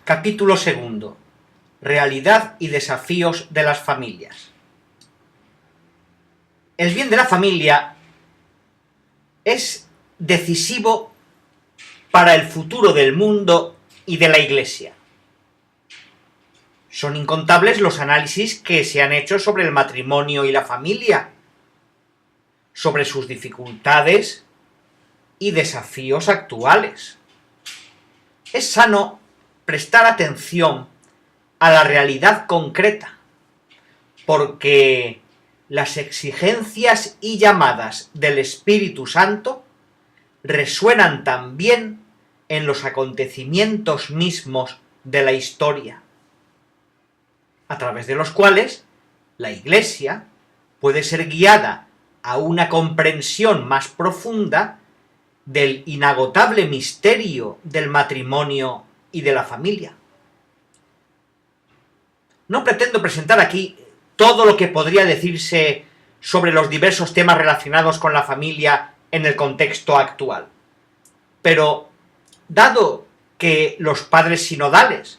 Capítulo segundo. Realidad y desafíos de las familias. El bien de la familia es decisivo para el futuro del mundo y de la Iglesia. Son incontables los análisis que se han hecho sobre el matrimonio y la familia, sobre sus dificultades y desafíos actuales. Es sano prestar atención a la realidad concreta, porque las exigencias y llamadas del Espíritu Santo resuenan también en los acontecimientos mismos de la historia, a través de los cuales la Iglesia puede ser guiada a una comprensión más profunda del inagotable misterio del matrimonio y de la familia. No pretendo presentar aquí todo lo que podría decirse sobre los diversos temas relacionados con la familia en el contexto actual. Pero, dado que los padres sinodales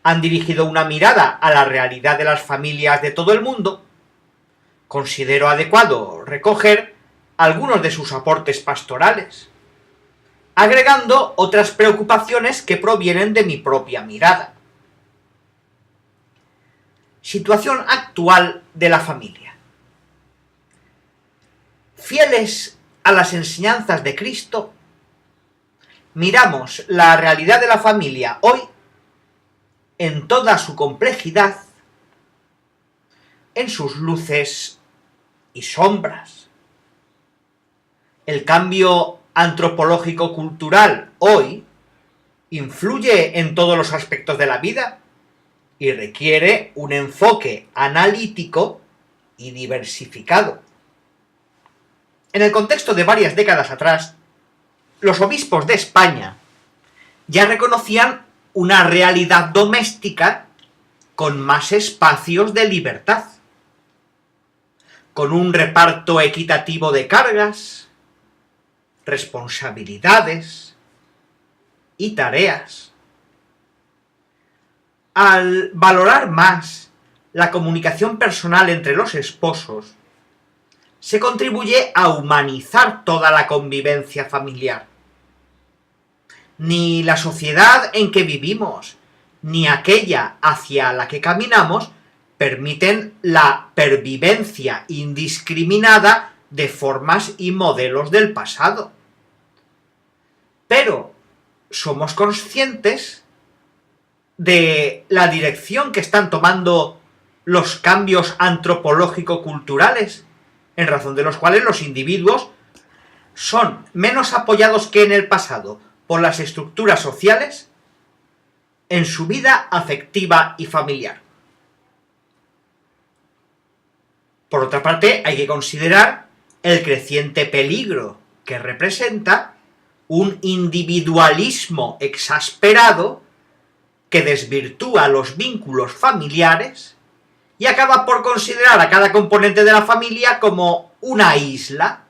han dirigido una mirada a la realidad de las familias de todo el mundo, considero adecuado recoger algunos de sus aportes pastorales, agregando otras preocupaciones que provienen de mi propia mirada. Situación actual de la familia. Fieles a las enseñanzas de Cristo, miramos la realidad de la familia hoy en toda su complejidad, en sus luces y sombras. El cambio antropológico-cultural hoy influye en todos los aspectos de la vida y requiere un enfoque analítico y diversificado. En el contexto de varias décadas atrás, los obispos de España ya reconocían una realidad doméstica con más espacios de libertad, con un reparto equitativo de cargas, responsabilidades y tareas. Al valorar más la comunicación personal entre los esposos, se contribuye a humanizar toda la convivencia familiar. Ni la sociedad en que vivimos, ni aquella hacia la que caminamos, permiten la pervivencia indiscriminada de formas y modelos del pasado. Pero somos conscientes de la dirección que están tomando los cambios antropológico-culturales, en razón de los cuales los individuos son menos apoyados que en el pasado por las estructuras sociales en su vida afectiva y familiar. Por otra parte, hay que considerar el creciente peligro que representa un individualismo exasperado que desvirtúa los vínculos familiares y acaba por considerar a cada componente de la familia como una isla,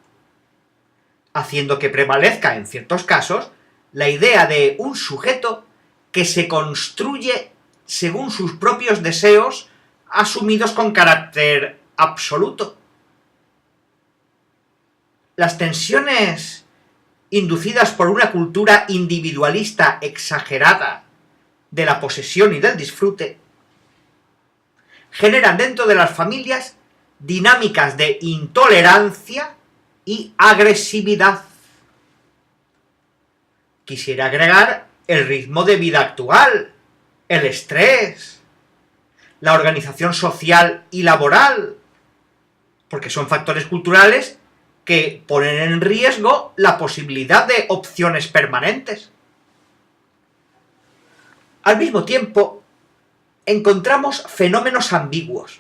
haciendo que prevalezca en ciertos casos la idea de un sujeto que se construye según sus propios deseos asumidos con carácter absoluto. Las tensiones inducidas por una cultura individualista exagerada de la posesión y del disfrute generan dentro de las familias dinámicas de intolerancia y agresividad. Quisiera agregar el ritmo de vida actual, el estrés, la organización social y laboral, porque son factores culturales que ponen en riesgo la posibilidad de opciones permanentes. Al mismo tiempo, encontramos fenómenos ambiguos.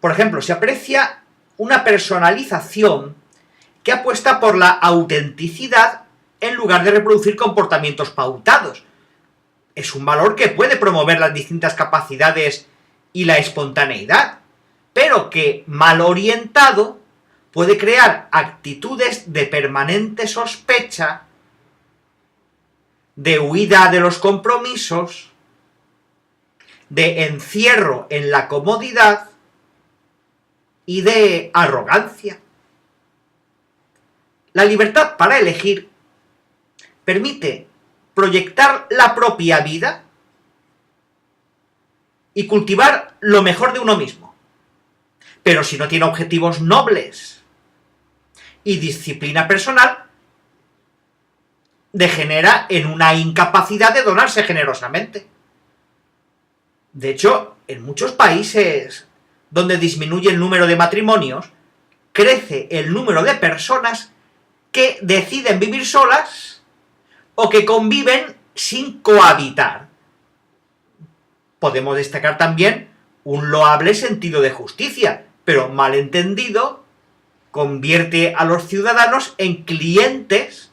Por ejemplo, se aprecia una personalización que apuesta por la autenticidad en lugar de reproducir comportamientos pautados. Es un valor que puede promover las distintas capacidades y la espontaneidad, pero que, mal orientado, puede crear actitudes de permanente sospecha, de huida de los compromisos, de encierro en la comodidad y de arrogancia. La libertad para elegir permite proyectar la propia vida y cultivar lo mejor de uno mismo. Pero si no tiene objetivos nobles y disciplina personal, degenera en una incapacidad de donarse generosamente. De hecho, en muchos países donde disminuye el número de matrimonios, crece el número de personas que deciden vivir solas o que conviven sin cohabitar. Podemos destacar también un loable sentido de justicia, pero mal entendido, convierte a los ciudadanos en clientes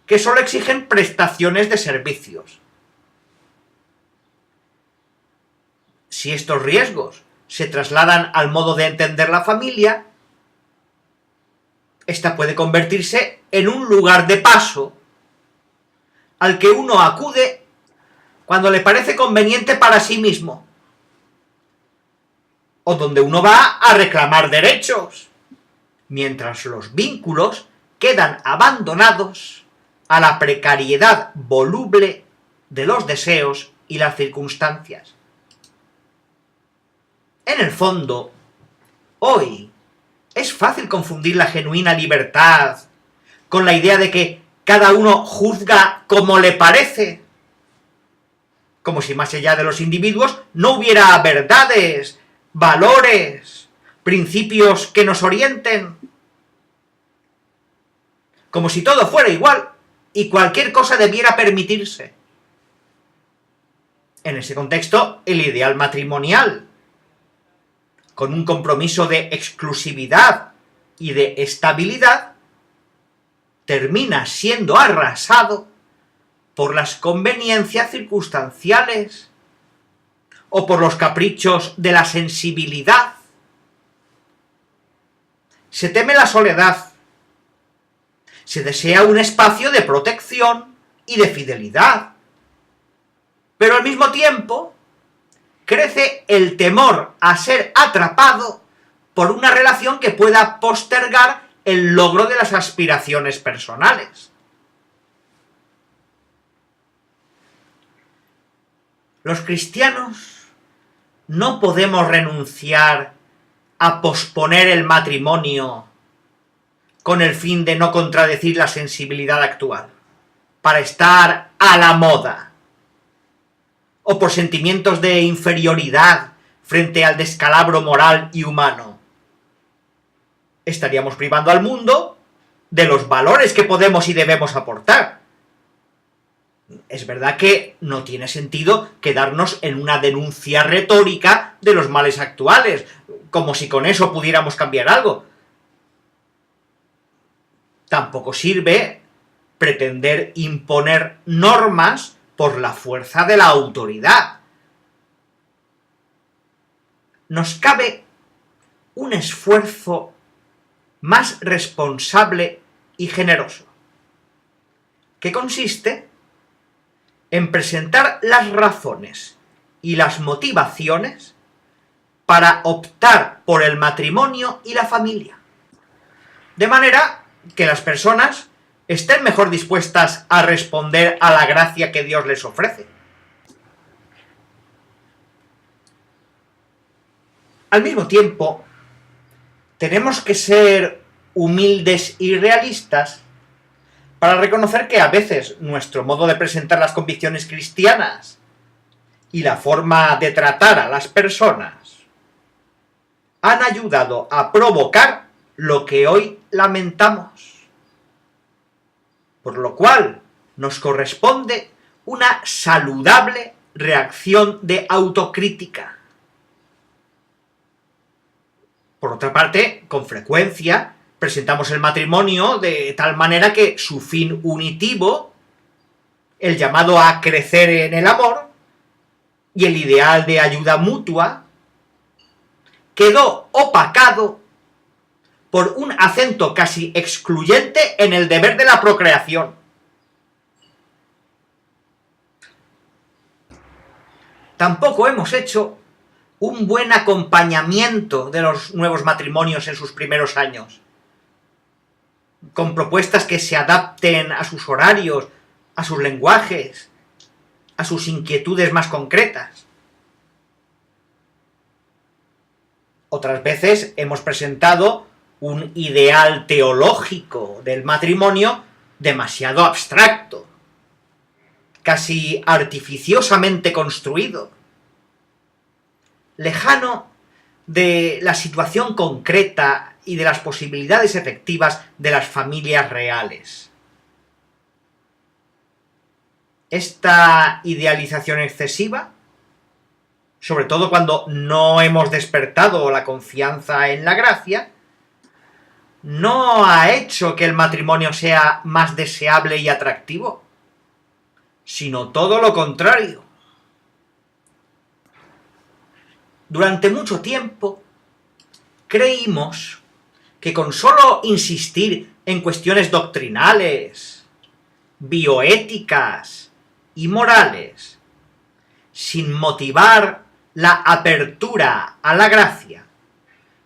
que solo exigen prestaciones de servicios. Si estos riesgos se trasladan al modo de entender la familia, esta puede convertirse en un lugar de paso al que uno acude cuando le parece conveniente para sí mismo, o donde uno va a reclamar derechos, mientras los vínculos quedan abandonados a la precariedad voluble de los deseos y las circunstancias. En el fondo, hoy es fácil confundir la genuina libertad con la idea de que cada uno juzga como le parece, como si más allá de los individuos no hubiera verdades, valores, principios que nos orienten, como si todo fuera igual y cualquier cosa debiera permitirse. En ese contexto, el ideal matrimonial, con un compromiso de exclusividad y de estabilidad, termina siendo arrasado por las conveniencias circunstanciales o por los caprichos de la sensibilidad. Se teme la soledad, se desea un espacio de protección y de fidelidad, pero al mismo tiempo crece el temor a ser atrapado por una relación que pueda postergar el logro de las aspiraciones personales. Los cristianos no podemos renunciar a posponer el matrimonio con el fin de no contradecir la sensibilidad actual, para estar a la moda, o por sentimientos de inferioridad frente al descalabro moral y humano. Estaríamos privando al mundo de los valores que podemos y debemos aportar. Es verdad que no tiene sentido quedarnos en una denuncia retórica de los males actuales, como si con eso pudiéramos cambiar algo. Tampoco sirve pretender imponer normas por la fuerza de la autoridad. Nos cabe un esfuerzo más responsable y generoso, que consiste en presentar las razones y las motivaciones para optar por el matrimonio y la familia, de manera que las personas estén mejor dispuestas a responder a la gracia que Dios les ofrece. Al mismo tiempo, tenemos que ser humildes y realistas para reconocer que a veces nuestro modo de presentar las convicciones cristianas y la forma de tratar a las personas han ayudado a provocar lo que hoy lamentamos. Por lo cual nos corresponde una saludable reacción de autocrítica. Por otra parte, con frecuencia presentamos el matrimonio de tal manera que su fin unitivo, el llamado a crecer en el amor y el ideal de ayuda mutua, quedó opacado por un acento casi excluyente en el deber de la procreación. Tampoco hemos hecho un buen acompañamiento de los nuevos matrimonios en sus primeros años, con propuestas que se adapten a sus horarios, a sus lenguajes, a sus inquietudes más concretas. Otras veces hemos presentado un ideal teológico del matrimonio demasiado abstracto, casi artificiosamente construido, lejano de la situación concreta y de las posibilidades efectivas de las familias reales. Esta idealización excesiva, sobre todo cuando no hemos despertado la confianza en la gracia, no ha hecho que el matrimonio sea más deseable y atractivo, sino todo lo contrario. Durante mucho tiempo creímos que con solo insistir en cuestiones doctrinales, bioéticas y morales, sin motivar la apertura a la gracia,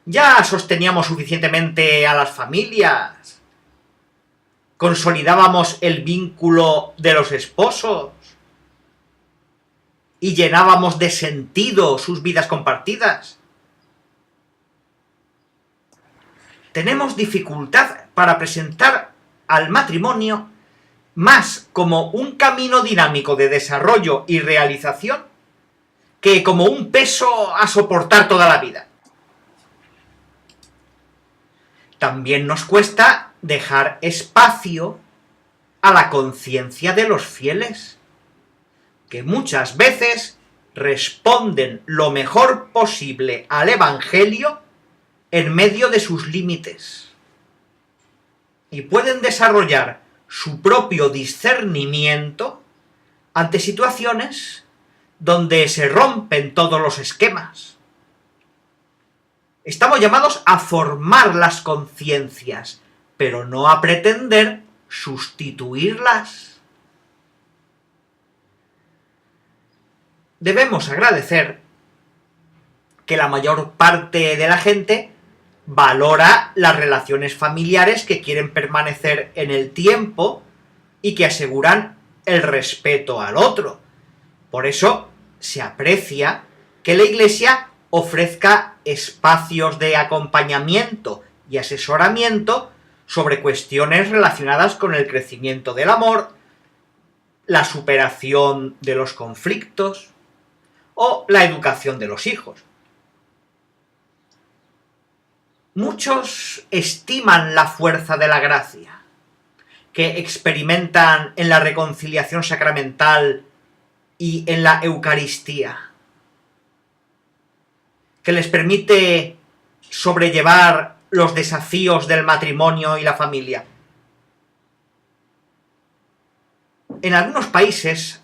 ya sosteníamos suficientemente a las familias, consolidábamos el vínculo de los esposos y llenábamos de sentido sus vidas compartidas. Tenemos dificultad para presentar al matrimonio más como un camino dinámico de desarrollo y realización que como un peso a soportar toda la vida. También nos cuesta dejar espacio a la conciencia de los fieles, que muchas veces responden lo mejor posible al Evangelio en medio de sus límites, y pueden desarrollar su propio discernimiento ante situaciones donde se rompen todos los esquemas. Estamos llamados a formar las conciencias, pero no a pretender sustituirlas. Debemos agradecer que la mayor parte de la gente valora las relaciones familiares que quieren permanecer en el tiempo y que aseguran el respeto al otro. Por eso se aprecia que la Iglesia ofrezca espacios de acompañamiento y asesoramiento sobre cuestiones relacionadas con el crecimiento del amor, la superación de los conflictos o la educación de los hijos. Muchos estiman la fuerza de la gracia, que experimentan en la reconciliación sacramental y en la Eucaristía, que les permite sobrellevar los desafíos del matrimonio y la familia. En algunos países,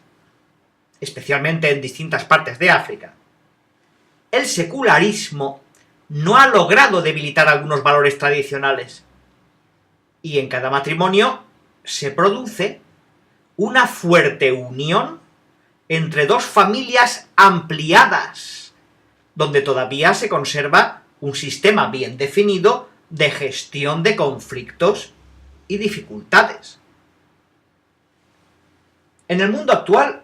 especialmente en distintas partes de África, el secularismo no ha logrado debilitar algunos valores tradicionales, y en cada matrimonio se produce una fuerte unión entre dos familias ampliadas, donde todavía se conserva un sistema bien definido de gestión de conflictos y dificultades. En el mundo actual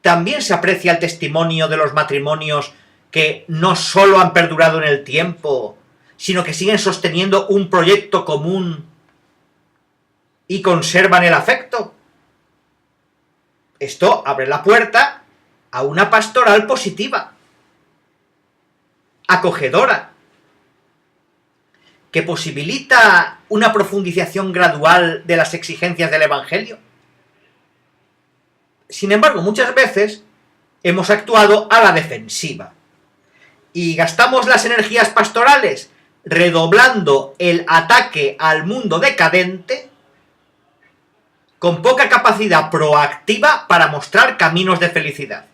también se aprecia el testimonio de los matrimonios que no solo han perdurado en el tiempo, sino que siguen sosteniendo un proyecto común y conservan el afecto. Esto abre la puerta a una pastoral positiva, acogedora, que posibilita una profundización gradual de las exigencias del Evangelio. Sin embargo, muchas veces hemos actuado a la defensiva y gastamos las energías pastorales redoblando el ataque al mundo decadente, con poca capacidad proactiva para mostrar caminos de felicidad.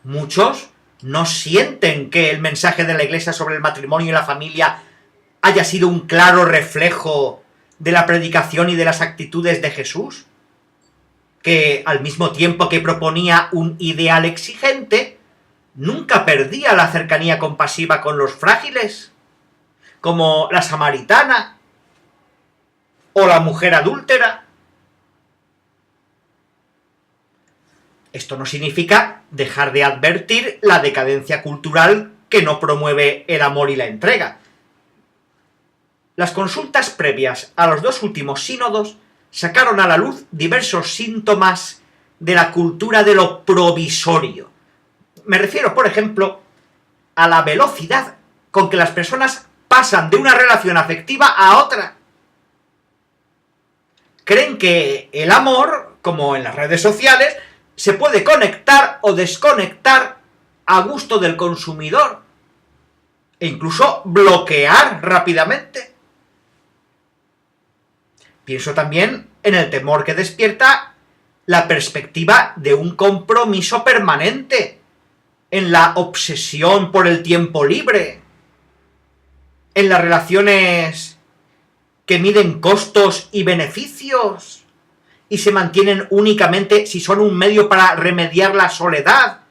Muchos no sienten que el mensaje de la Iglesia sobre el matrimonio y la familia haya sido un claro reflejo de la predicación y de las actitudes de Jesús. que al mismo tiempo que proponía un ideal exigente, nunca perdía la cercanía compasiva con los frágiles, como la samaritana o la mujer adúltera. Esto no significa dejar de advertir la decadencia cultural que no promueve el amor y la entrega. Las consultas previas a los dos últimos sínodos sacaron a la luz diversos síntomas de la cultura de lo provisorio. Me refiero, por ejemplo, a la velocidad con que las personas pasan de una relación afectiva a otra. Creen que el amor, como en las redes sociales, se puede conectar o desconectar a gusto del consumidor e incluso bloquear rápidamente. Pienso también en el temor que despierta la perspectiva de un compromiso permanente, en la obsesión por el tiempo libre, en las relaciones que miden costos y beneficios y se mantienen únicamente si son un medio para remediar la soledad,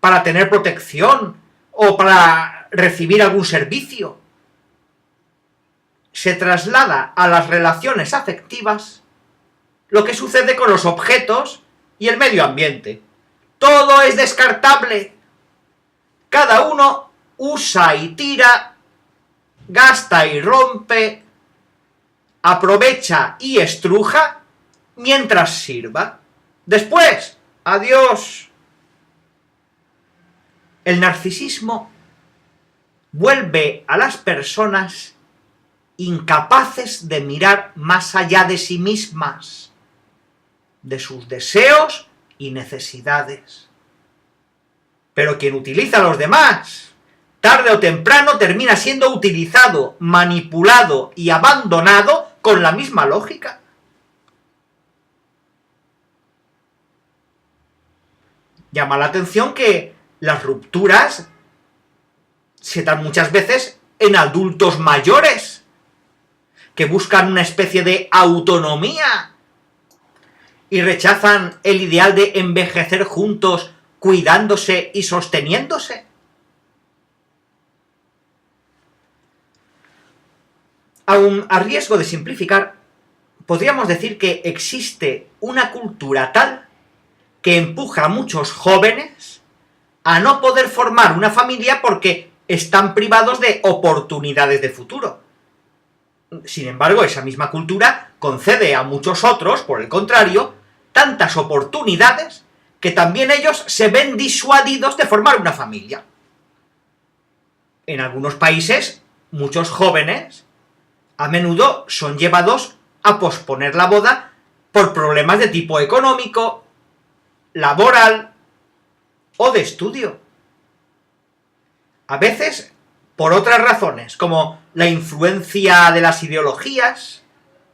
para tener protección o para recibir algún servicio. Se traslada a las relaciones afectivas lo que sucede con los objetos y el medio ambiente. Todo es descartable. Cada uno usa y tira, gasta y rompe, aprovecha y estruja mientras sirva. Después, adiós. El narcisismo vuelve a las personas incapaces de mirar más allá de sí mismas, de sus deseos y necesidades. Pero quien utiliza a los demás, tarde o temprano termina siendo utilizado, manipulado y abandonado con la misma lógica. Llama la atención que las rupturas se dan muchas veces en adultos mayores, que buscan una especie de autonomía y rechazan el ideal de envejecer juntos, cuidándose y sosteniéndose. Aun a riesgo de simplificar, podríamos decir que existe una cultura tal que empuja a muchos jóvenes a no poder formar una familia porque están privados de oportunidades de futuro. Sin embargo, esa misma cultura concede a muchos otros, por el contrario, tantas oportunidades que también ellos se ven disuadidos de formar una familia. En algunos países, muchos jóvenes a menudo son llevados a posponer la boda por problemas de tipo económico, laboral o de estudio. A veces por otras razones, como la influencia de las ideologías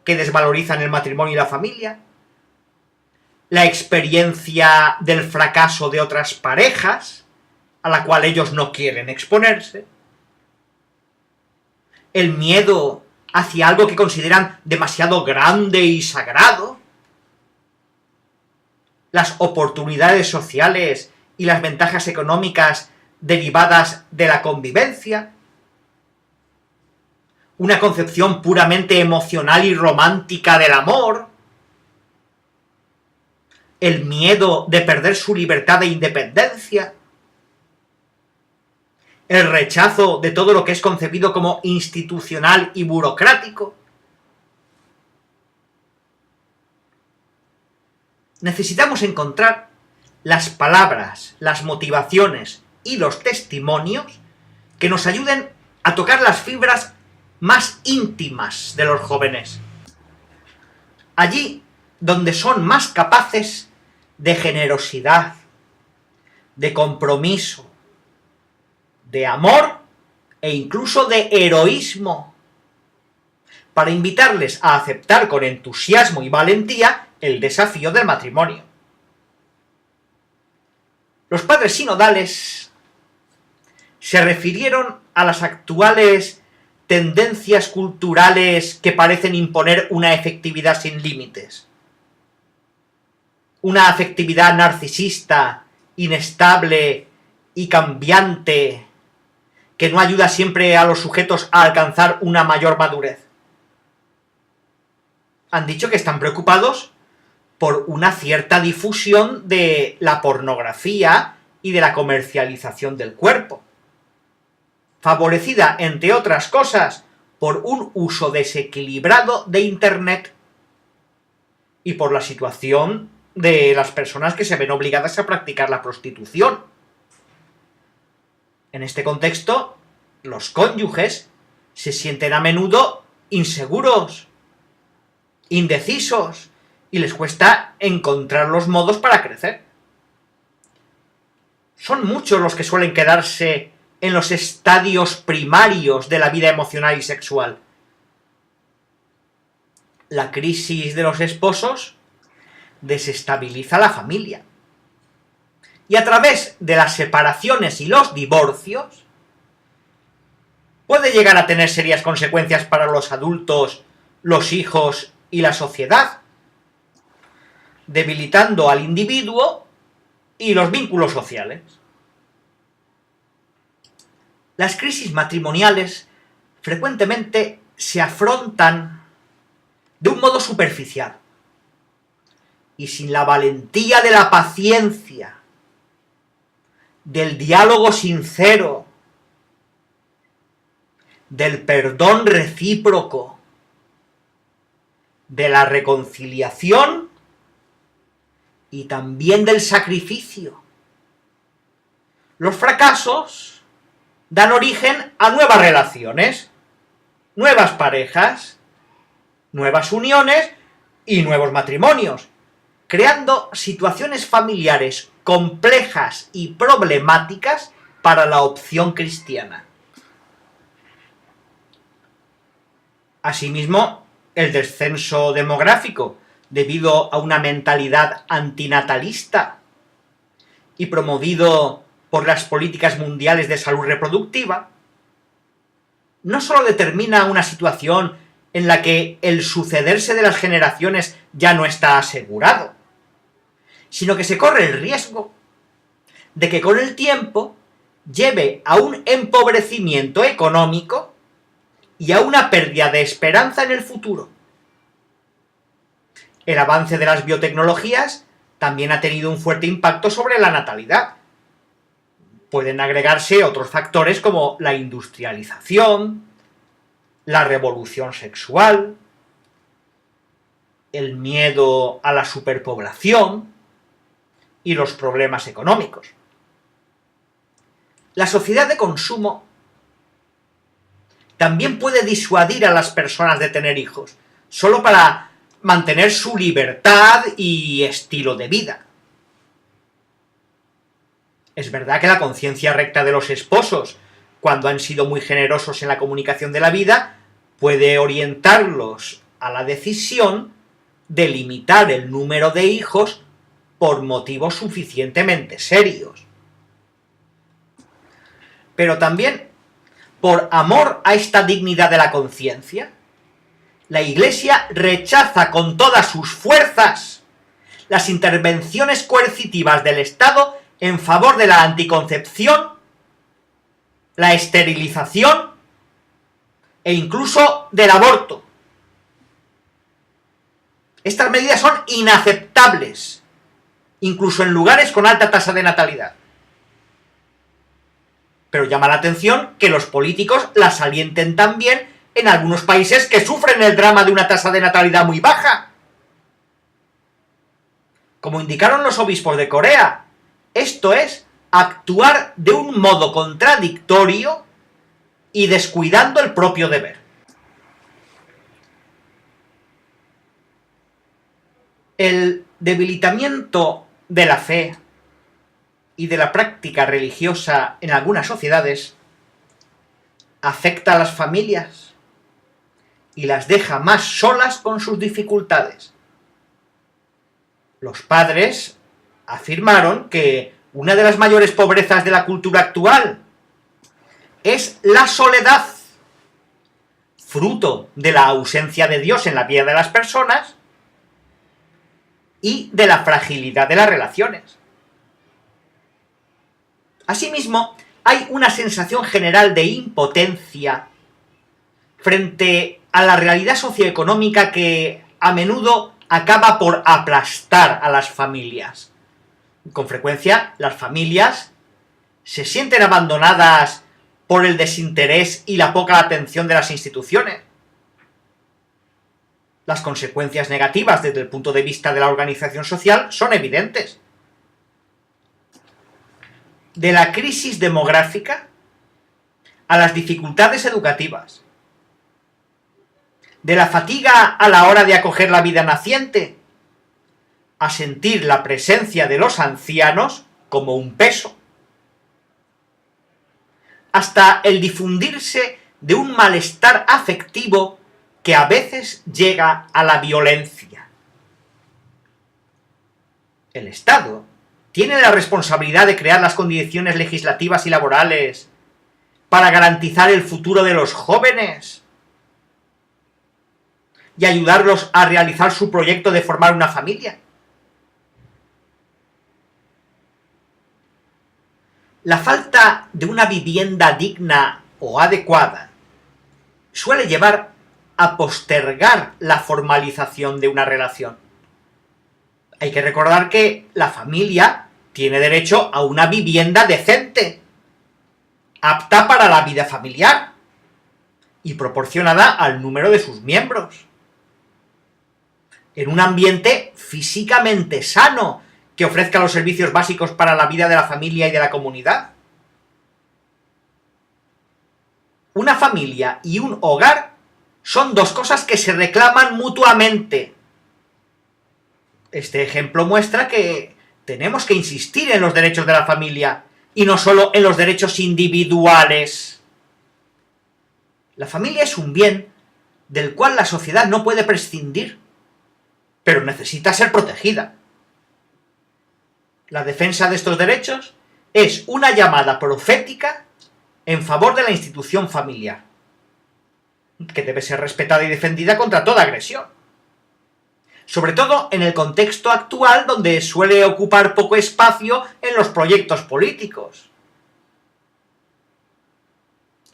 que desvalorizan el matrimonio y la familia, la experiencia del fracaso de otras parejas, a la cual ellos no quieren exponerse, el miedo hacia algo que consideran demasiado grande y sagrado, las oportunidades sociales y las ventajas económicas derivadas de la convivencia, una concepción puramente emocional y romántica del amor, el miedo de perder su libertad e independencia, el rechazo de todo lo que es concebido como institucional y burocrático. Necesitamos encontrar las palabras, las motivaciones y los testimonios que nos ayuden a tocar las fibras más íntimas de los jóvenes. Allí donde son más capaces de generosidad, de compromiso, de amor e incluso de heroísmo, para invitarles a aceptar con entusiasmo y valentía el desafío del matrimonio. Los padres sinodales se refirieron a las actuales tendencias culturales que parecen imponer una efectividad sin límites. una afectividad narcisista, inestable y cambiante, que no ayuda siempre a los sujetos a alcanzar una mayor madurez. Han dicho que están preocupados por una cierta difusión de la pornografía y de la comercialización del cuerpo, favorecida, entre otras cosas, por un uso desequilibrado de Internet y por la situación de las personas que se ven obligadas a practicar la prostitución. En este contexto, los cónyuges se sienten a menudo inseguros, indecisos, y les cuesta encontrar los modos para crecer. Son muchos los que suelen quedarse en los estadios primarios de la vida emocional y sexual. La crisis de los esposos desestabiliza la familia. Y a través de las separaciones y los divorcios, puede llegar a tener serias consecuencias para los adultos, los hijos y la sociedad, debilitando al individuo y los vínculos sociales. Las crisis matrimoniales frecuentemente se afrontan de un modo superficial y sin la valentía de la paciencia, del diálogo sincero, del perdón recíproco, de la reconciliación y también del sacrificio. Los fracasos dan origen a nuevas relaciones, nuevas parejas, nuevas uniones y nuevos matrimonios, creando situaciones familiares complejas y problemáticas para la opción cristiana. Asimismo, el descenso demográfico, debido a una mentalidad antinatalista y promovido por las políticas mundiales de salud reproductiva, no solo determina una situación en la que el sucederse de las generaciones ya no está asegurado, sino que se corre el riesgo de que con el tiempo lleve a un empobrecimiento económico y a una pérdida de esperanza en el futuro. El avance de las biotecnologías también ha tenido un fuerte impacto sobre la natalidad. Pueden agregarse otros factores como la industrialización, la revolución sexual, el miedo a la superpoblación y los problemas económicos. La sociedad de consumo también puede disuadir a las personas de tener hijos, solo para mantener su libertad y estilo de vida. Es verdad que la conciencia recta de los esposos, cuando han sido muy generosos en la comunicación de la vida, puede orientarlos a la decisión de limitar el número de hijos por motivos suficientemente serios. Pero también, por amor a esta dignidad de la conciencia, la Iglesia rechaza con todas sus fuerzas las intervenciones coercitivas del Estado en favor de la anticoncepción, la esterilización e incluso del aborto. Estas medidas son inaceptables, incluso en lugares con alta tasa de natalidad. Pero llama la atención que los políticos las alienten también en algunos países que sufren el drama de una tasa de natalidad muy baja. Como indicaron los obispos de Corea, esto es actuar de un modo contradictorio y descuidando el propio deber. El debilitamiento de la fe y de la práctica religiosa en algunas sociedades afecta a las familias y las deja más solas con sus dificultades. Los padres afirmaron que una de las mayores pobrezas de la cultura actual es la soledad, fruto de la ausencia de Dios en la vida de las personas, y de la fragilidad de las relaciones. Asimismo, hay una sensación general de impotencia frente a la realidad socioeconómica que a menudo acaba por aplastar a las familias. Con frecuencia, las familias se sienten abandonadas por el desinterés y la poca atención de las instituciones. Las consecuencias negativas desde el punto de vista de la organización social son evidentes. De la crisis demográfica a las dificultades educativas, de la fatiga a la hora de acoger la vida naciente, a sentir la presencia de los ancianos como un peso, hasta el difundirse de un malestar afectivo que a veces llega a la violencia. El Estado tiene la responsabilidad de crear las condiciones legislativas y laborales para garantizar el futuro de los jóvenes y ayudarlos a realizar su proyecto de formar una familia. La falta de una vivienda digna o adecuada suele llevar a postergar la formalización de una relación. Hay que recordar que la familia tiene derecho a una vivienda decente, apta para la vida familiar y proporcionada al número de sus miembros, en un ambiente físicamente sano que ofrezca los servicios básicos para la vida de la familia y de la comunidad. Una familia y un hogar son dos cosas que se reclaman mutuamente. Este ejemplo muestra que tenemos que insistir en los derechos de la familia y no solo en los derechos individuales. La familia es un bien del cual la sociedad no puede prescindir, pero necesita ser protegida. La defensa de estos derechos es una llamada profética en favor de la institución familiar, que debe ser respetada y defendida contra toda agresión. Sobre todo en el contexto actual, donde suele ocupar poco espacio en los proyectos políticos.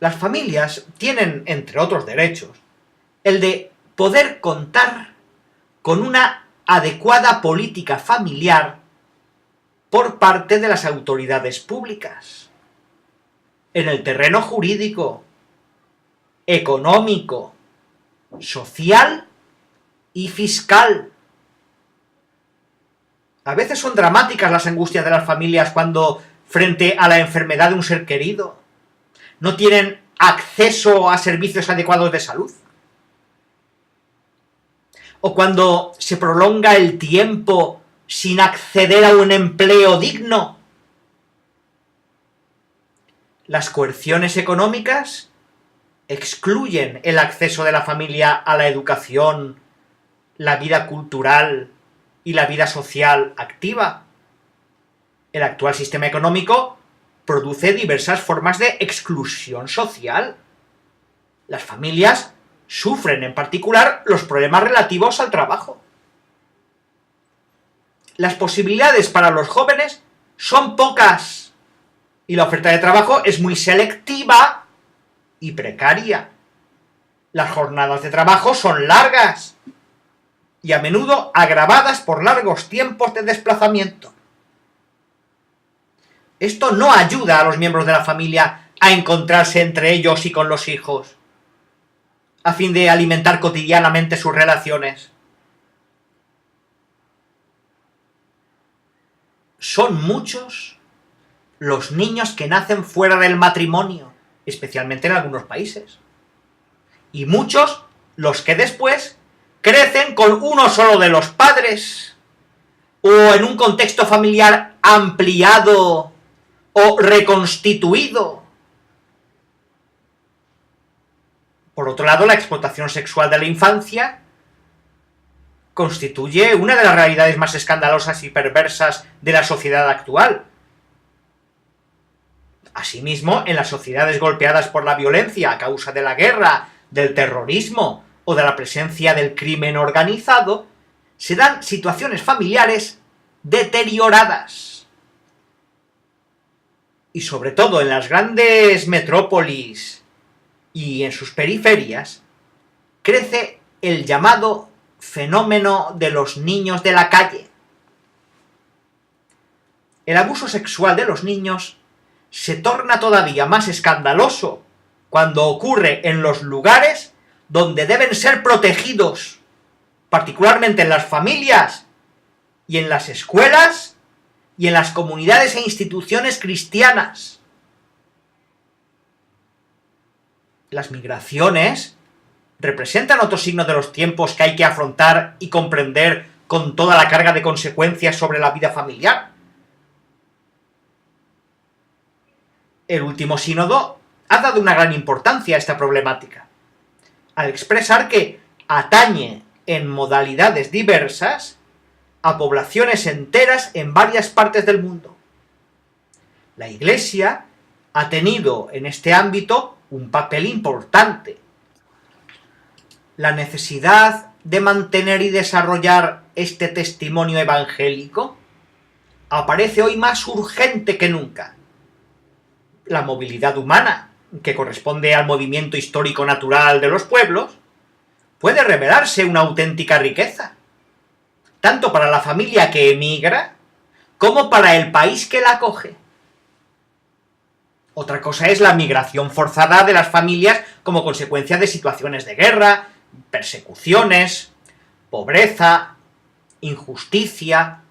Las familias tienen, entre otros derechos, el de poder contar con una adecuada política familiar por parte de las autoridades públicas, en el terreno jurídico, económico, social y fiscal. A veces son dramáticas las angustias de las familias cuando, frente a la enfermedad de un ser querido, no tienen acceso a servicios adecuados de salud. O cuando se prolonga el tiempo sin acceder a un empleo digno. Las coerciones económicas excluyen el acceso de la familia a la educación, la vida cultural y la vida social activa. El actual sistema económico produce diversas formas de exclusión social. Las familias sufren en particular los problemas relativos al trabajo. Las posibilidades para los jóvenes son pocas y la oferta de trabajo es muy selectiva y precaria. Las jornadas de trabajo son largas y a menudo agravadas por largos tiempos de desplazamiento. Esto no ayuda a los miembros de la familia a encontrarse entre ellos y con los hijos, a fin de alimentar cotidianamente sus relaciones. Son muchos los niños que nacen fuera del matrimonio, especialmente en algunos países. Y muchos los que después crecen con uno solo de los padres, o en un contexto familiar ampliado o reconstituido. Por otro lado, la explotación sexual de la infancia constituye una de las realidades más escandalosas y perversas de la sociedad actual. Asimismo, en las sociedades golpeadas por la violencia a causa de la guerra, del terrorismo o de la presencia del crimen organizado, se dan situaciones familiares deterioradas. Y sobre todo en las grandes metrópolis y en sus periferias, crece el llamado fenómeno de los niños de la calle. El abuso sexual de los niños se torna todavía más escandaloso cuando ocurre en los lugares donde deben ser protegidos, particularmente en las familias y en las escuelas y en las comunidades e instituciones cristianas. Las migraciones representan otro signo de los tiempos que hay que afrontar y comprender con toda la carga de consecuencias sobre la vida familiar. El último sínodo ha dado una gran importancia a esta problemática, al expresar que atañe en modalidades diversas a poblaciones enteras en varias partes del mundo. La Iglesia ha tenido en este ámbito un papel importante. La necesidad de mantener y desarrollar este testimonio evangélico aparece hoy más urgente que nunca. La movilidad humana, que corresponde al movimiento histórico natural de los pueblos, puede revelarse una auténtica riqueza, tanto para la familia que emigra, como para el país que la acoge. Otra cosa es la migración forzada de las familias como consecuencia de situaciones de guerra, persecuciones, pobreza, injusticia,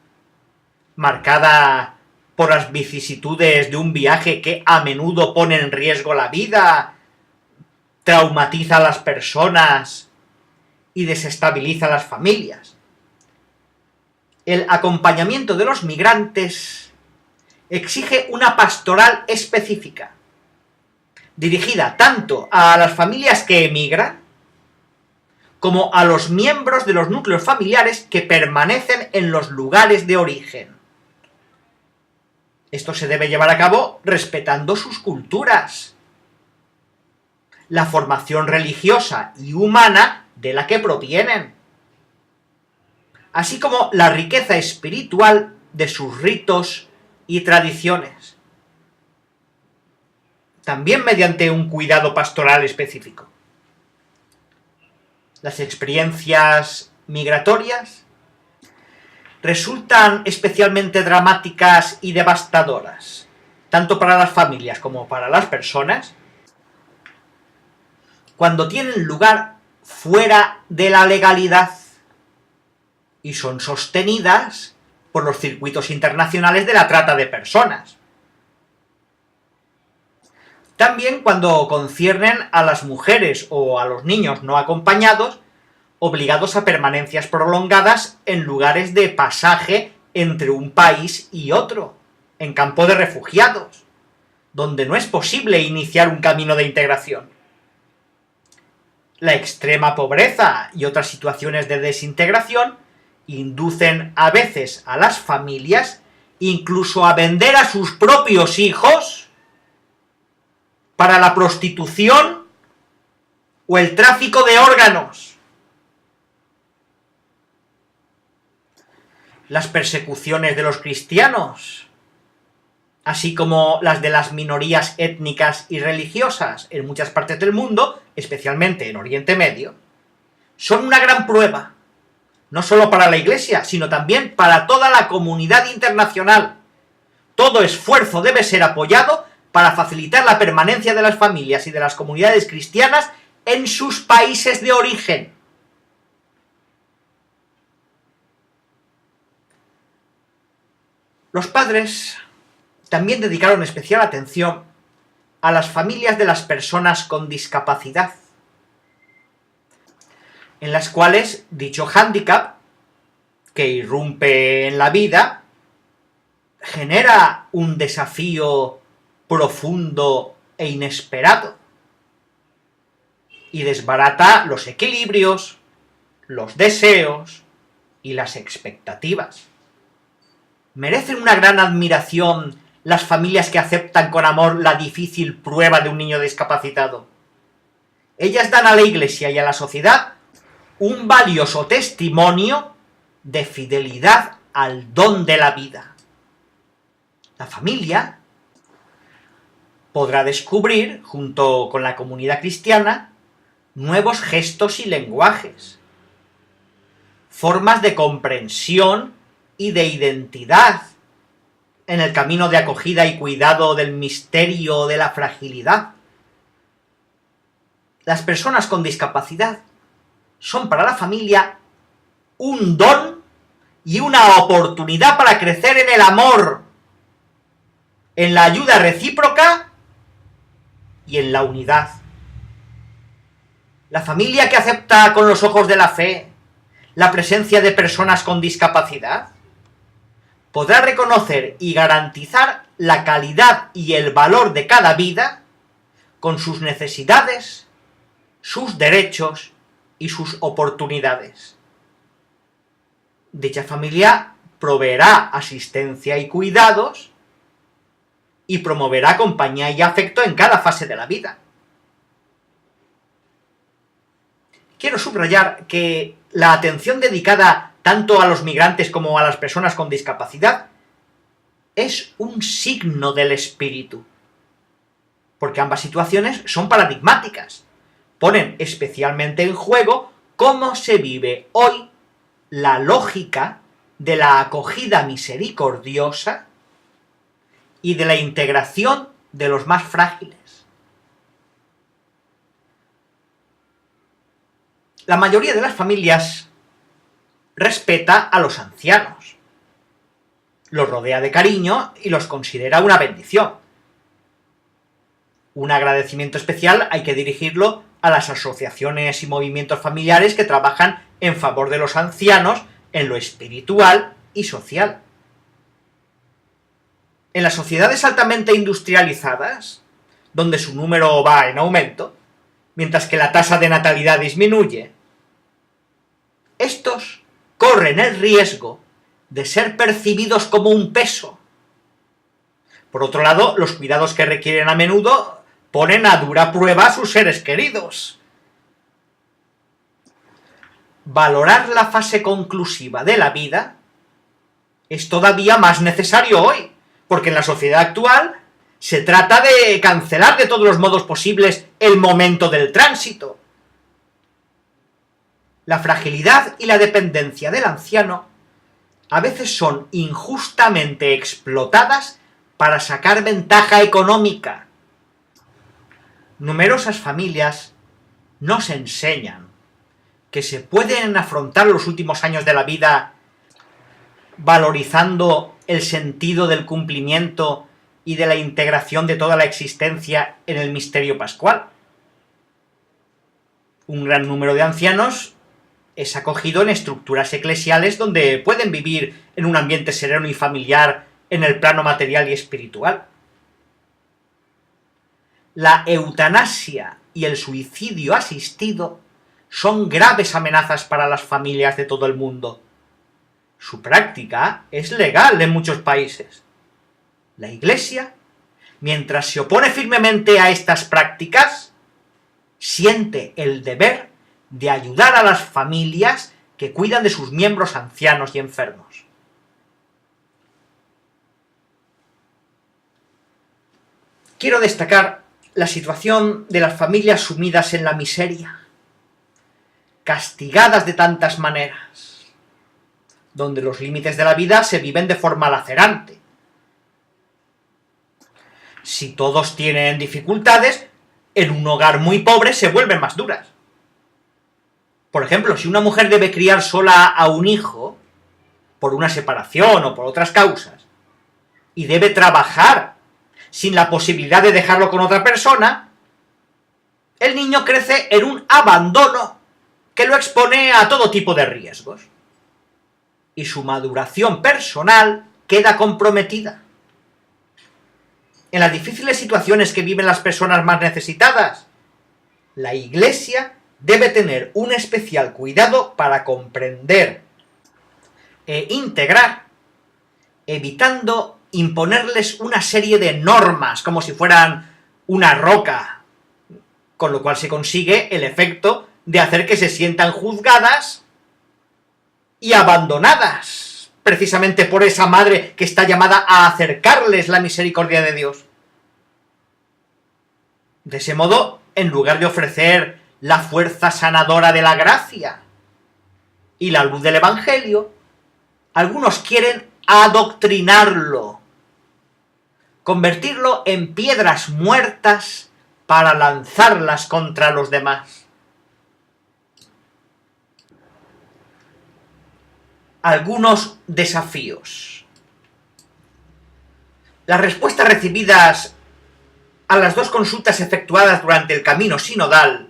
marcada por las vicisitudes de un viaje que a menudo pone en riesgo la vida, traumatiza a las personas y desestabiliza a las familias. El acompañamiento de los migrantes exige una pastoral específica, dirigida tanto a las familias que emigran, como a los miembros de los núcleos familiares que permanecen en los lugares de origen. Esto se debe llevar a cabo respetando sus culturas, la formación religiosa y humana de la que provienen, así como la riqueza espiritual de sus ritos y tradiciones, también mediante un cuidado pastoral específico. Las experiencias migratorias resultan especialmente dramáticas y devastadoras, tanto para las familias como para las personas, cuando tienen lugar fuera de la legalidad y son sostenidas por los circuitos internacionales de la trata de personas. También cuando conciernen a las mujeres o a los niños no acompañados, obligados a permanencias prolongadas en lugares de pasaje entre un país y otro, en campo de refugiados, donde no es posible iniciar un camino de integración. La extrema pobreza y otras situaciones de desintegración inducen a veces a las familias incluso a vender a sus propios hijos para la prostitución o el tráfico de órganos. Las persecuciones de los cristianos, así como las de las minorías étnicas y religiosas en muchas partes del mundo, especialmente en Oriente Medio, son una gran prueba, no solo para la Iglesia, sino también para toda la comunidad internacional. Todo esfuerzo debe ser apoyado para facilitar la permanencia de las familias y de las comunidades cristianas en sus países de origen. Los padres también dedicaron especial atención a las familias de las personas con discapacidad, en las cuales dicho hándicap, que irrumpe en la vida, genera un desafío profundo e inesperado, y desbarata los equilibrios, los deseos y las expectativas. Merecen una gran admiración las familias que aceptan con amor la difícil prueba de un niño discapacitado. Ellas dan a la Iglesia y a la sociedad un valioso testimonio de fidelidad al don de la vida. La familia podrá descubrir, junto con la comunidad cristiana, nuevos gestos y lenguajes, formas de comprensión y de identidad en el camino de acogida y cuidado del misterio de la fragilidad. Las personas con discapacidad son para la familia un don y una oportunidad para crecer en el amor, en la ayuda recíproca y en la unidad. La familia que acepta con los ojos de la fe la presencia de personas con discapacidad podrá reconocer y garantizar la calidad y el valor de cada vida con sus necesidades, sus derechos y sus oportunidades. Dicha familia proveerá asistencia y cuidados y promoverá compañía y afecto en cada fase de la vida. Quiero subrayar que la atención dedicada tanto a los migrantes como a las personas con discapacidad es un signo del espíritu, porque ambas situaciones son paradigmáticas, ponen especialmente en juego cómo se vive hoy la lógica de la acogida misericordiosa y de la integración de los más frágiles. La mayoría de las familias respeta a los ancianos, los rodea de cariño y los considera una bendición. Un agradecimiento especial hay que dirigirlo a las asociaciones y movimientos familiares que trabajan en favor de los ancianos en lo espiritual y social. En las sociedades altamente industrializadas, donde su número va en aumento, mientras que la tasa de natalidad disminuye, estos corren el riesgo de ser percibidos como un peso. Por otro lado, los cuidados que requieren a menudo ponen a dura prueba a sus seres queridos. Valorar la fase conclusiva de la vida es todavía más necesario hoy, porque en la sociedad actual se trata de cancelar de todos los modos posibles el momento del tránsito. La fragilidad y la dependencia del anciano a veces son injustamente explotadas para sacar ventaja económica. Numerosas familias nos enseñan que se pueden afrontar los últimos años de la vida valorizando el sentido del cumplimiento y de la integración de toda la existencia en el misterio pascual. Un gran número de ancianos es acogido en estructuras eclesiales donde pueden vivir en un ambiente sereno y familiar en el plano material y espiritual. La eutanasia y el suicidio asistido son graves amenazas para las familias de todo el mundo. Su práctica es legal en muchos países. La Iglesia, mientras se opone firmemente a estas prácticas, siente el deber de ayudar a las familias que cuidan de sus miembros ancianos y enfermos. Quiero destacar la situación de las familias sumidas en la miseria, castigadas de tantas maneras, donde los límites de la vida se viven de forma lacerante. Si todos tienen dificultades, en un hogar muy pobre se vuelven más duras. Por ejemplo, si una mujer debe criar sola a un hijo, por una separación o por otras causas, y debe trabajar sin la posibilidad de dejarlo con otra persona, el niño crece en un abandono que lo expone a todo tipo de riesgos. Y su maduración personal queda comprometida. En las difíciles situaciones que viven las personas más necesitadas, la Iglesia debe tener un especial cuidado para comprender e integrar, evitando imponerles una serie de normas como si fueran una roca, con lo cual se consigue el efecto de hacer que se sientan juzgadas y abandonadas, precisamente por esa madre que está llamada a acercarles la misericordia de Dios. De ese modo, en lugar de ofrecer la fuerza sanadora de la gracia y la luz del Evangelio, algunos quieren adoctrinarlo, convertirlo en piedras muertas para lanzarlas contra los demás. Algunos desafíos. Las respuestas recibidas a las 2 consultas efectuadas durante el camino sinodal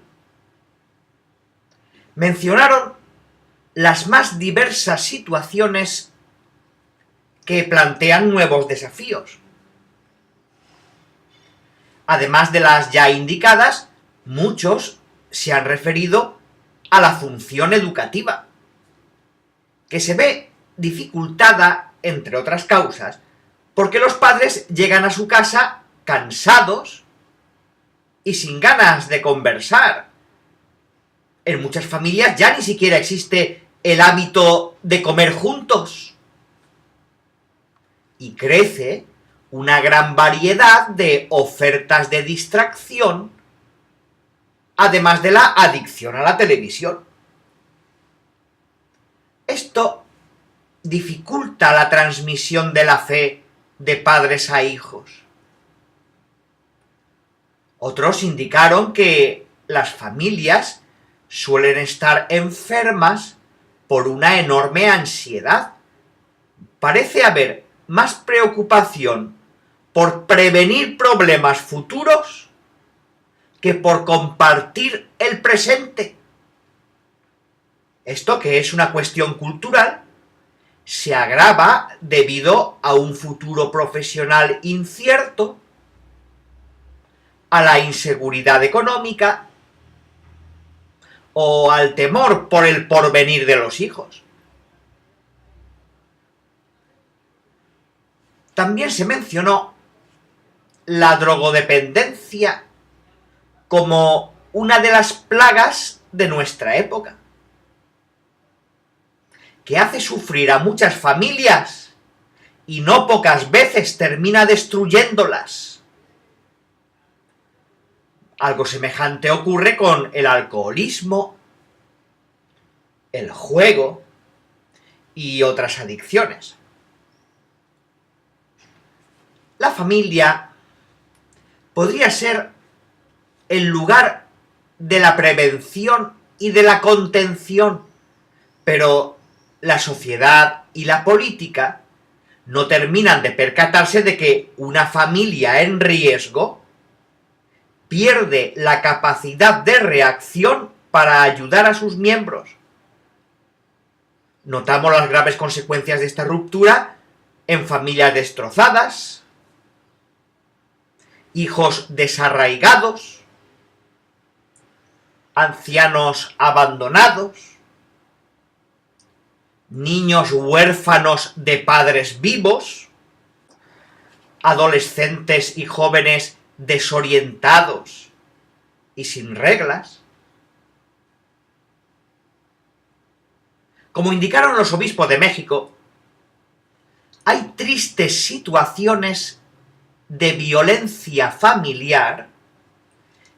mencionaron las más diversas situaciones que plantean nuevos desafíos. Además de las ya indicadas, muchos se han referido a la función educativa, que se ve dificultada, entre otras causas, porque los padres llegan a su casa cansados y sin ganas de conversar. En muchas familias ya ni siquiera existe el hábito de comer juntos. Y crece una gran variedad de ofertas de distracción, además de la adicción a la televisión. Esto dificulta la transmisión de la fe de padres a hijos. Otros indicaron que las familias suelen estar enfermas por una enorme ansiedad. Parece haber más preocupación por prevenir problemas futuros que por compartir el presente. Esto, que es una cuestión cultural, se agrava debido a un futuro profesional incierto, a la inseguridad económica o al temor por el porvenir de los hijos. También se mencionó la drogodependencia como una de las plagas de nuestra época, que hace sufrir a muchas familias y no pocas veces termina destruyéndolas. Algo semejante ocurre con el alcoholismo, el juego y otras adicciones. La familia podría ser el lugar de la prevención y de la contención, pero la sociedad y la política no terminan de percatarse de que una familia en riesgo pierde la capacidad de reacción para ayudar a sus miembros. Notamos las graves consecuencias de esta ruptura en familias destrozadas, hijos desarraigados, ancianos abandonados, niños huérfanos de padres vivos, adolescentes y jóvenes desorientados y sin reglas. Como indicaron los obispos de México, hay tristes situaciones de violencia familiar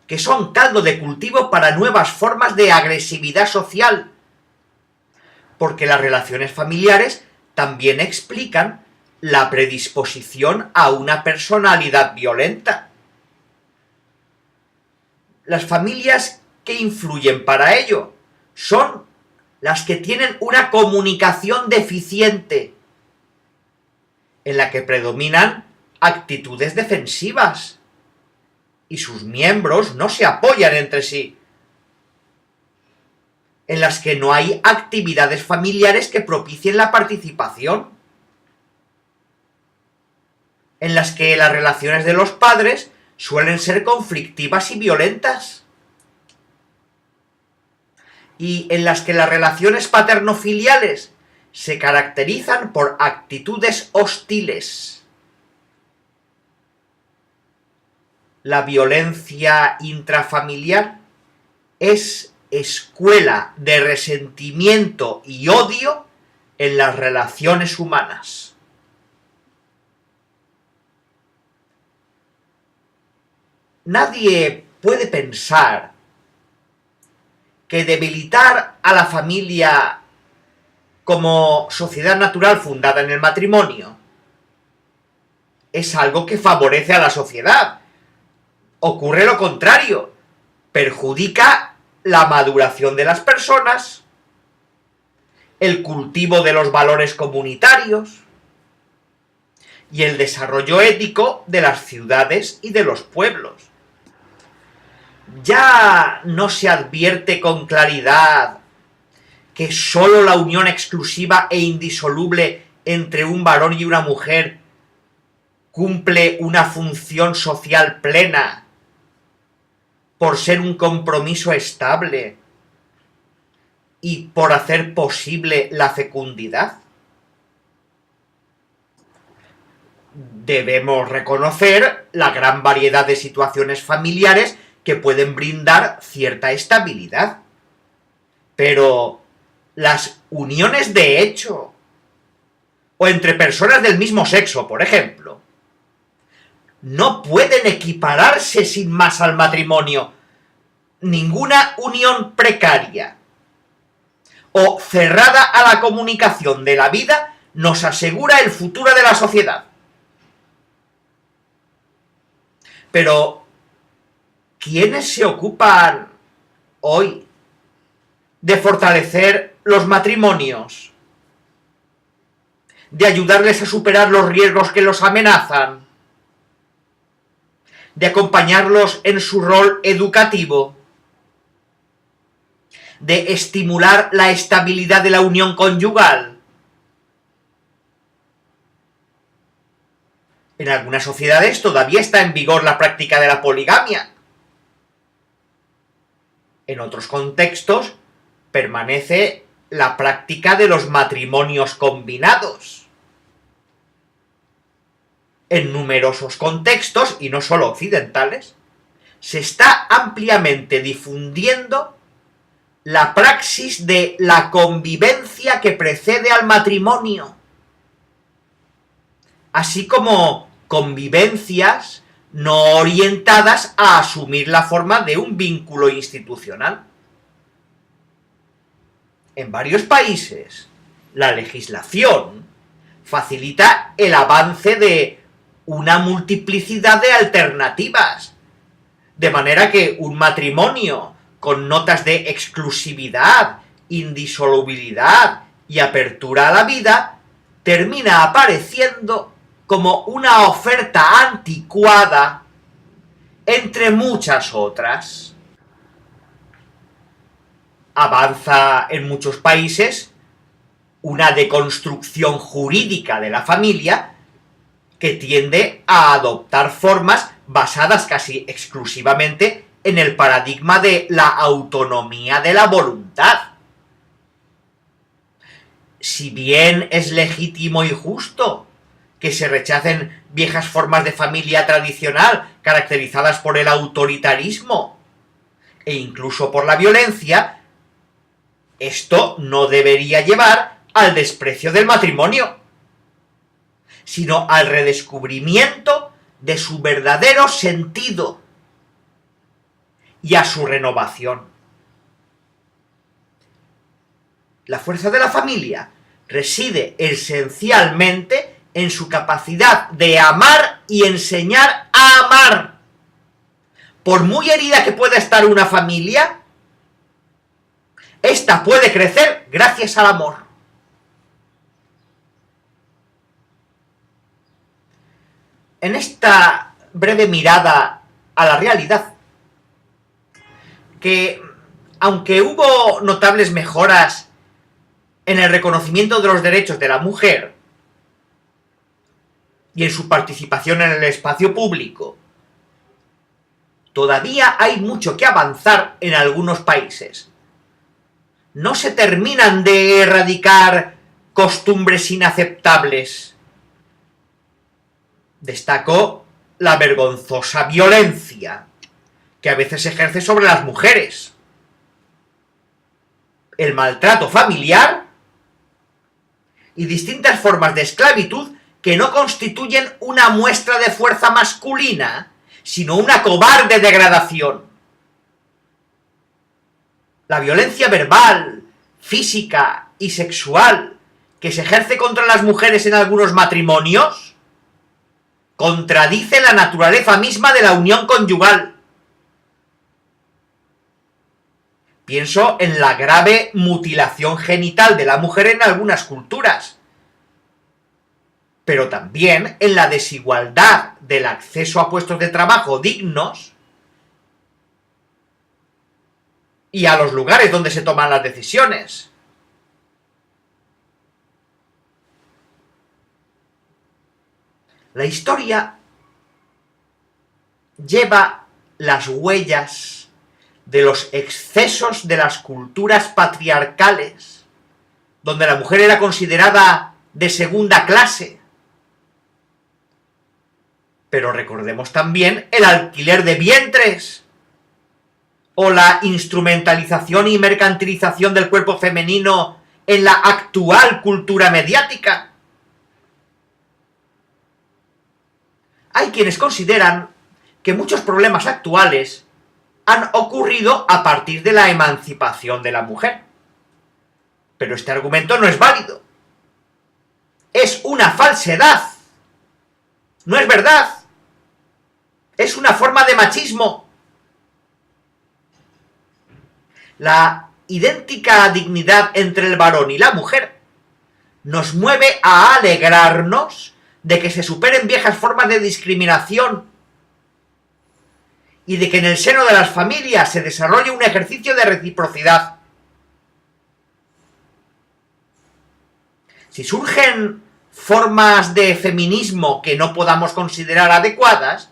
que son caldo de cultivo para nuevas formas de agresividad social, porque las relaciones familiares también explican la predisposición a una personalidad violenta. Las familias que influyen para ello son las que tienen una comunicación deficiente, en la que predominan actitudes defensivas y sus miembros no se apoyan entre sí, en las que no hay actividades familiares que propicien la participación, en las que las relaciones de los padres suelen ser conflictivas y violentas, y en las que las relaciones paterno-filiales se caracterizan por actitudes hostiles. La violencia intrafamiliar es escuela de resentimiento y odio en las relaciones humanas. Nadie puede pensar que debilitar a la familia como sociedad natural fundada en el matrimonio es algo que favorece a la sociedad. Ocurre lo contrario, perjudica la maduración de las personas, el cultivo de los valores comunitarios y el desarrollo ético de las ciudades y de los pueblos. Ya no se advierte con claridad que sólo la unión exclusiva e indisoluble entre un varón y una mujer cumple una función social plena por ser un compromiso estable y por hacer posible la fecundidad. Debemos reconocer la gran variedad de situaciones familiares que pueden brindar cierta estabilidad. Pero las uniones de hecho, o entre personas del mismo sexo, por ejemplo, no pueden equipararse sin más al matrimonio. Ninguna unión precaria o cerrada a la comunicación de la vida nos asegura el futuro de la sociedad. Pero, ¿quiénes se ocupan hoy de fortalecer los matrimonios? ¿De ayudarles a superar los riesgos que los amenazan? ¿De acompañarlos en su rol educativo? ¿De estimular la estabilidad de la unión conyugal? En algunas sociedades todavía está en vigor la práctica de la poligamia. En otros contextos permanece la práctica de los matrimonios combinados. En numerosos contextos, y no solo occidentales, se está ampliamente difundiendo la praxis de la convivencia que precede al matrimonio, así como convivencias no orientadas a asumir la forma de un vínculo institucional. En varios países, la legislación facilita el avance de una multiplicidad de alternativas, de manera que un matrimonio con notas de exclusividad, indisolubilidad y apertura a la vida termina apareciendo como una oferta anticuada entre muchas otras. Avanza en muchos países una deconstrucción jurídica de la familia que tiende a adoptar formas basadas casi exclusivamente en el paradigma de la autonomía de la voluntad. Si bien es legítimo y justo que se rechacen viejas formas de familia tradicional caracterizadas por el autoritarismo e incluso por la violencia, esto no debería llevar al desprecio del matrimonio, sino al redescubrimiento de su verdadero sentido y a su renovación. La fuerza de la familia reside esencialmente en su capacidad de amar y enseñar a amar. Por muy herida que pueda estar una familia, esta puede crecer gracias al amor. En esta breve mirada a la realidad, que aunque hubo notables mejoras en el reconocimiento de los derechos de la mujer y en su participación en el espacio público, todavía hay mucho que avanzar en algunos países. No se terminan de erradicar costumbres inaceptables. Destacó la vergonzosa violencia que a veces se ejerce sobre las mujeres, el maltrato familiar y distintas formas de esclavitud que no constituyen una muestra de fuerza masculina, sino una cobarde degradación. La violencia verbal, física y sexual que se ejerce contra las mujeres en algunos matrimonios contradice la naturaleza misma de la unión conyugal. Pienso en la grave mutilación genital de la mujer en algunas culturas, pero también en la desigualdad del acceso a puestos de trabajo dignos y a los lugares donde se toman las decisiones. La historia lleva las huellas de los excesos de las culturas patriarcales, donde la mujer era considerada de segunda clase. Pero recordemos también el alquiler de vientres, o la instrumentalización y mercantilización del cuerpo femenino en la actual cultura mediática. Hay quienes consideran que muchos problemas actuales han ocurrido a partir de la emancipación de la mujer. Pero este argumento no es válido. Es una falsedad. No es verdad. Es una forma de machismo. La idéntica dignidad entre el varón y la mujer nos mueve a alegrarnos de que se superen viejas formas de discriminación y de que en el seno de las familias se desarrolle un ejercicio de reciprocidad. Si surgen formas de feminismo que no podamos considerar adecuadas,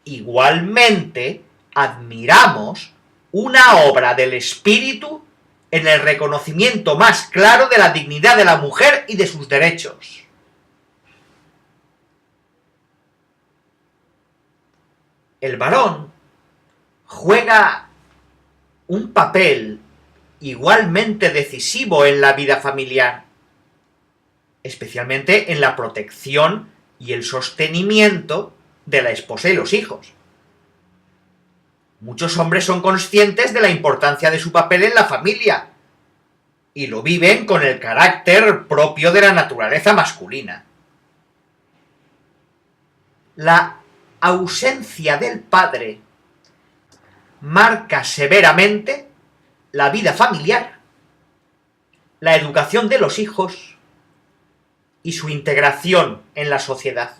igualmente admiramos una obra del espíritu en el reconocimiento más claro de la dignidad de la mujer y de sus derechos. El varón juega un papel igualmente decisivo en la vida familiar, especialmente en la protección y el sostenimiento de la esposa y los hijos. Muchos hombres son conscientes de la importancia de su papel en la familia y lo viven con el carácter propio de la naturaleza masculina. La ausencia del padre marca severamente la vida familiar, la educación de los hijos y su integración en la sociedad.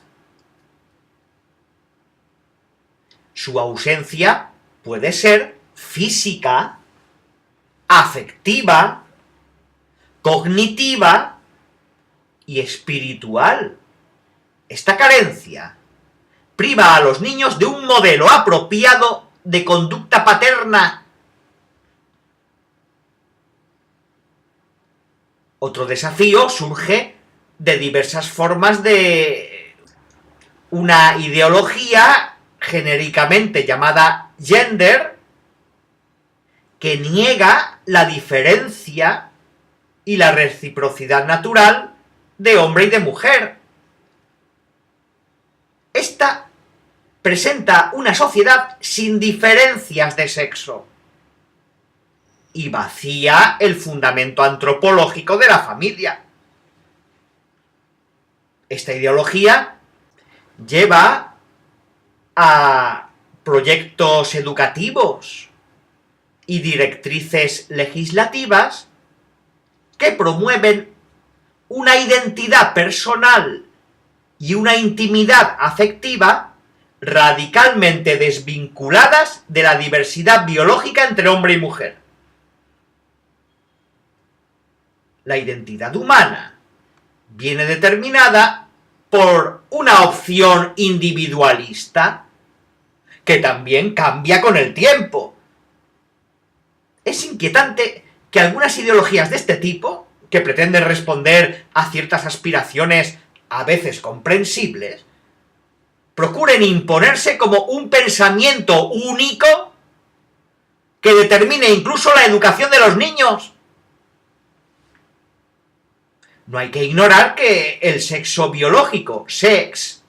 Su ausencia puede ser física, afectiva, cognitiva y espiritual. Esta carencia priva a los niños de un modelo apropiado de conducta paterna. Otro desafío surge de diversas formas de una ideología genéricamente llamada gender, que niega la diferencia y la reciprocidad natural de hombre y de mujer. Esta presenta una sociedad sin diferencias de sexo y vacía el fundamento antropológico de la familia. Esta ideología lleva a proyectos educativos y directrices legislativas que promueven una identidad personal y una intimidad afectiva radicalmente desvinculadas de la diversidad biológica entre hombre y mujer. La identidad humana viene determinada por una opción individualista que también cambia con el tiempo. Es inquietante que algunas ideologías de este tipo, que pretenden responder a ciertas aspiraciones a veces comprensibles, procuren imponerse como un pensamiento único que determine incluso la educación de los niños. No hay que ignorar que el sexo biológico, sex,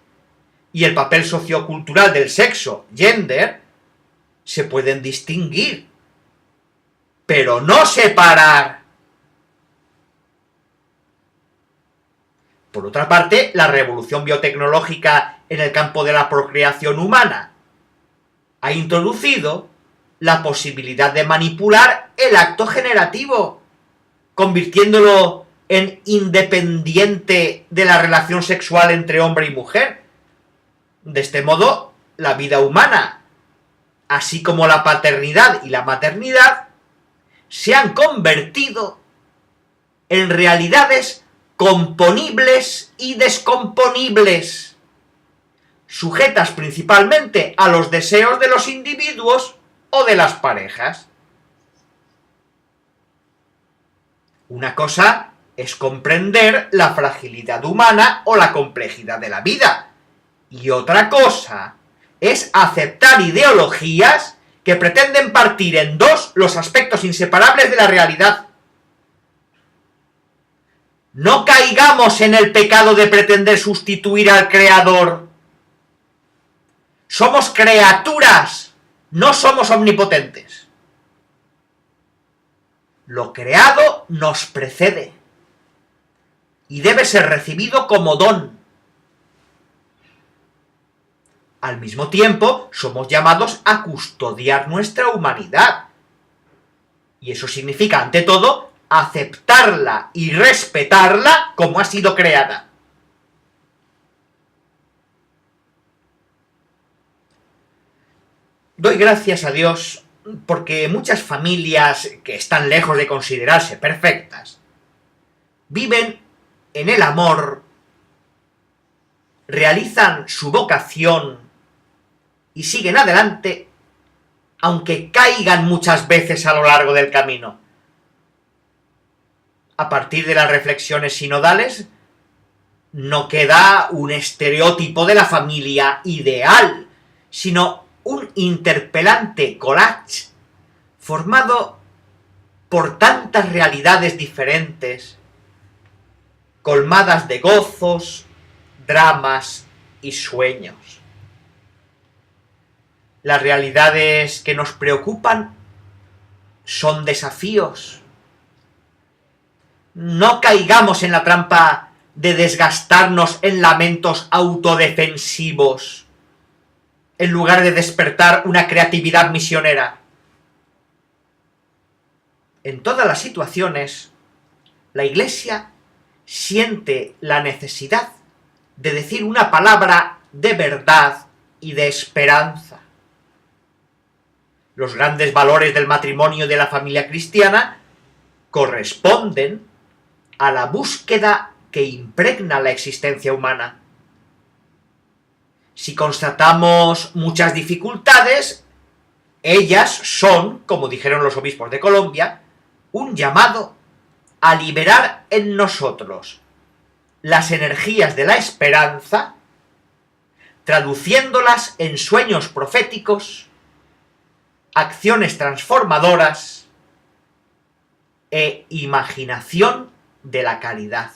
y el papel sociocultural del sexo, gender, se pueden distinguir, pero no separar. Por otra parte, la revolución biotecnológica en el campo de la procreación humana ha introducido la posibilidad de manipular el acto generativo, convirtiéndolo en independiente de la relación sexual entre hombre y mujer. De este modo, la vida humana, así como la paternidad y la maternidad, se han convertido en realidades componibles y descomponibles, sujetas principalmente a los deseos de los individuos o de las parejas. Una cosa es comprender la fragilidad humana o la complejidad de la vida, y otra cosa es aceptar ideologías que pretenden partir en dos los aspectos inseparables de la realidad. No caigamos en el pecado de pretender sustituir al Creador. Somos criaturas, no somos omnipotentes. Lo creado nos precede y debe ser recibido como don. Al mismo tiempo, somos llamados a custodiar nuestra humanidad. Y eso significa, ante todo, aceptarla y respetarla como ha sido creada. Doy gracias a Dios porque muchas familias que están lejos de considerarse perfectas viven en el amor, realizan su vocación y siguen adelante, aunque caigan muchas veces a lo largo del camino. A partir de las reflexiones sinodales, no queda un estereotipo de la familia ideal, sino un interpelante collage formado por tantas realidades diferentes, colmadas de gozos, dramas y sueños. Las realidades que nos preocupan son desafíos. No caigamos en la trampa de desgastarnos en lamentos autodefensivos, en lugar de despertar una creatividad misionera. En todas las situaciones, la Iglesia siente la necesidad de decir una palabra de verdad y de esperanza. Los grandes valores del matrimonio y de la familia cristiana corresponden a la búsqueda que impregna la existencia humana. Si constatamos muchas dificultades, ellas son, como dijeron los obispos de Colombia, un llamado a liberar en nosotros las energías de la esperanza, traduciéndolas en sueños proféticos, acciones transformadoras e imaginación de la caridad.